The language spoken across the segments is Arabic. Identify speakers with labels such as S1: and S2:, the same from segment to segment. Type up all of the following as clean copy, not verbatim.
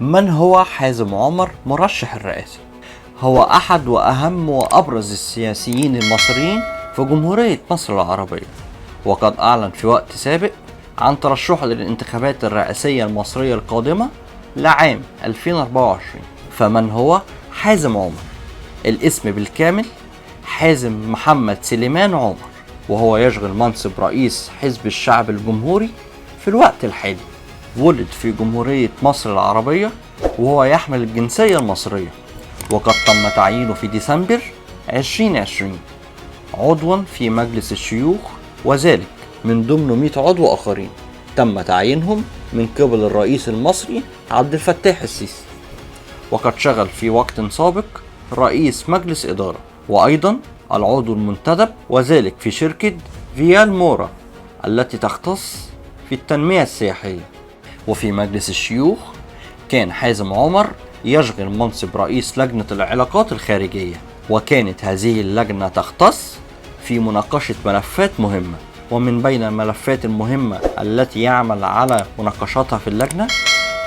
S1: من هو حازم عمر مرشح الرئاسة؟ هو أحد وأهم وأبرز السياسيين المصريين في جمهورية مصر العربية، وقد أعلن في وقت سابق عن ترشحه للانتخابات الرئاسية المصرية القادمة لعام 2024. فمن هو حازم عمر؟ الاسم بالكامل حازم محمد سليمان عمر، وهو يشغل منصب رئيس حزب الشعب الجمهوري في الوقت الحالي. ولد في جمهورية مصر العربية وهو يحمل الجنسية المصرية، وقد تم تعيينه في ديسمبر 2020 عضوا في مجلس الشيوخ، وذلك من ضمن 100 عضو آخرين تم تعيينهم من قبل الرئيس المصري عبد الفتاح السيسي. وقد شغل في وقت سابق رئيس مجلس إدارة، وأيضا العضو المنتدب، وذلك في شركة فيال مورا التي تختص في التنمية السياحية. وفي مجلس الشيوخ كان حازم عمر يشغل منصب رئيس لجنة العلاقات الخارجية، وكانت هذه اللجنة تختص في مناقشة ملفات مهمة. ومن بين الملفات المهمة التي يعمل على مناقشتها في اللجنة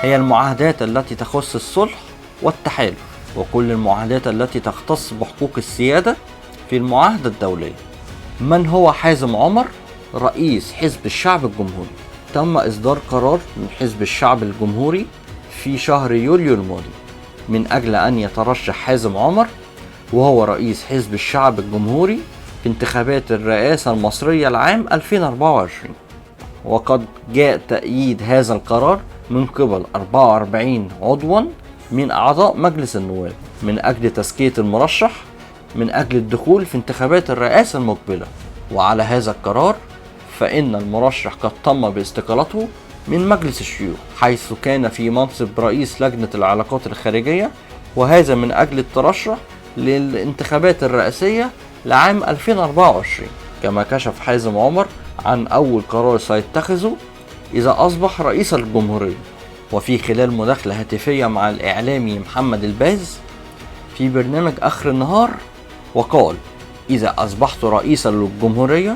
S1: هي المعاهدات التي تخص الصلح والتحالف، وكل المعاهدات التي تختص بحقوق السيادة في المعاهدة الدولية. من هو حازم عمر رئيس حزب الشعب الجمهوري؟ تم إصدار قرار من حزب الشعب الجمهوري في شهر يوليو الماضي من أجل أن يترشح حازم عمر وهو رئيس حزب الشعب الجمهوري في انتخابات الرئاسة المصرية العام 2024. وقد جاء تأييد هذا القرار من قبل 44 عضوا من أعضاء مجلس النواب من أجل تزكية المرشح من أجل الدخول في انتخابات الرئاسة المقبلة. وعلى هذا القرار فإن المرشح قد تم باستقالته من مجلس الشيوخ، حيث كان في منصب رئيس لجنة العلاقات الخارجية، وهذا من أجل الترشح للانتخابات الرئاسية لعام 2024. كما كشف حازم عمر عن أول قرار سيتخذه إذا أصبح رئيس الجمهورية. وفي خلال مداخلة هاتفية مع الإعلامي محمد الباز في برنامج آخر النهار، وقال: إذا أصبحت رئيسا للجمهورية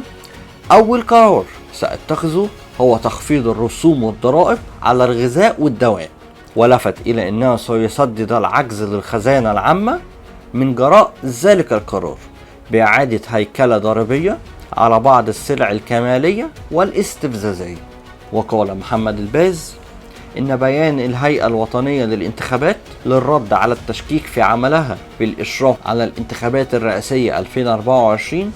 S1: أول قرار سأتخذه هو تخفيض الرسوم والضرائب على الغذاء والدواء. ولفت إلى أنه سيسدد العجز للخزانة العامة من جراء ذلك القرار بإعادة هيكلة ضريبية على بعض السلع الكمالية والاستفزازية. وقال محمد الباز إن بيان الهيئة الوطنية للانتخابات للرد على التشكيك في عملها بالإشراف على الانتخابات الرئاسية 2024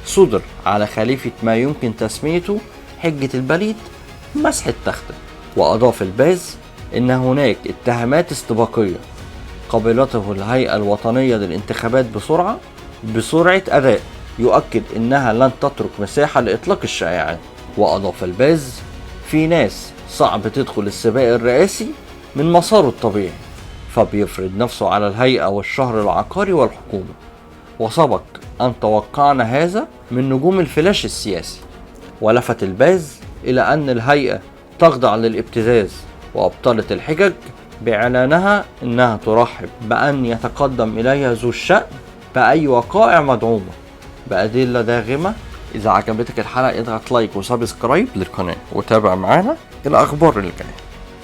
S1: صدر على خليفة ما يمكن تسميته حجة البليد مسح التختة. وأضاف الباز إن هناك اتهامات استباقية قبلته الهيئة الوطنية للانتخابات بسرعة أداء يؤكد إنها لن تترك مساحة لإطلاق الشائعات. وأضاف الباز: في ناس صعب تدخل السباق الرئاسي من مساره الطبيعي، فبيفرض نفسه على الهيئة والشهر العقاري والحكومة، وسبق أن توقعنا هذا من نجوم الفلاش السياسي. ولفت الباز إلى أن الهيئة تخضع للابتزاز، وأبطلت الحجج بإعلانها أنها ترحب بأن يتقدم إليها ذو الشأن بأي وقائع مدعومة بأدلة داغمة. إذا عجبتك الحلقة اضغط لايك وسبسكرايب للقناة وتابع معانا الأخبار اللي جاية.